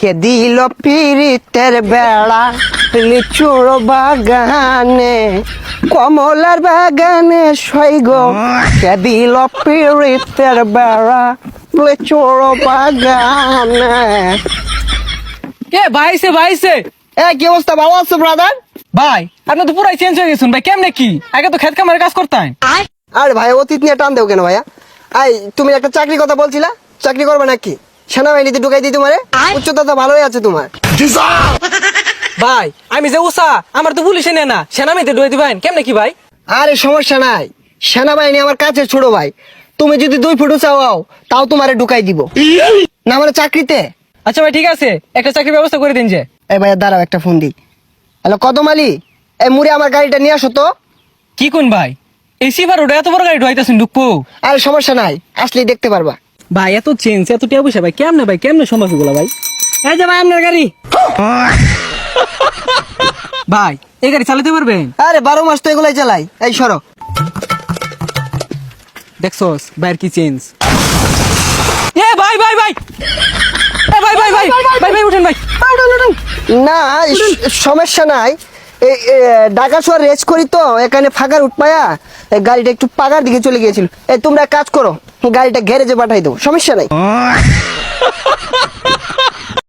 কে দিল পিরিতের বেড়া লিচুর বাগানে কমলার বাগানে সৈগ কে দিল পিরিতের বেড়া লিচুর বাগানে। ভাইছে কি অবস্থা, ভালো আছো ব্রাদার? ভাই আপনি তো পুরাই চেঞ্জ হয়ে গেছেন ভাই, কেমনে কি? আগে তো খেত কামারে কাজ করতেন। আরে ভাই অতীত নিয়ে টান দেও কেন ভাইয়া? তুমি একটা চাকরির কথা বলছিলা, চাকরি করবে নাকি? সেনাবাহিনীতে ঢুকাই দিই তোমারে? উচ্চতা তো ভালোই আছে তোমার। ভাই আমি যে উষা, আমার তো পুলিশে নেয় না, সেনামিতে ডুয়ে দিবেন কেমনে কি ভাই? আরে সমস্যা নাই, সেনাবাহিনী আমার কাছে ছোট ভাই। তুমি যদি 2 ফুট চাও তাও তোমারে ঢুকাই দিব না মানে চাকরিতে। আচ্ছা ভাই ঠিক আছে, একটা চাকরির ব্যবস্থা করে দিন যে। এই ভাইয়া দাঁড়াও, একটা ফোন দিই। হ্যালো কদম আলী, এই মুড়ে আমার গাড়িটা নিয়ে আসো তো। কি কোন ভাই, এই সিভার ওটা এত বড় গাড়ি ঢুকাইতেছেন ঢুকবো? আরে সমস্যা নাই, আসলেই দেখতে পারবা। ভাই এত চেঞ্জ এত টিয়া পয়সা ভাই কেমনে সম্ভব এগুলো ভাই? এই যে ভাই আপনার গাড়ি। ভাই এই গাড়ি চালাতে পারবেন? আরে 12 মাস তো এগুলাই চালাই। এই সরো। দেখছস ভাইয়ের কি চেঞ্জ। এ ভাই ভাই ভাই এ ভাই ভাই ভাই ভাই ভাই উঠেন ভাই, উঠেন। না সমস্যা নাই, ঢাকা শহর রেস করি তো এখানে ফাঁকার উঠপায়া গাড়িটা একটু পাকার দিকে চলে গিয়েছিল। তোমরা কাজ করো, গাড়িটা গ্যারেজে পাঠাই দেবো, সমস্যা নাই।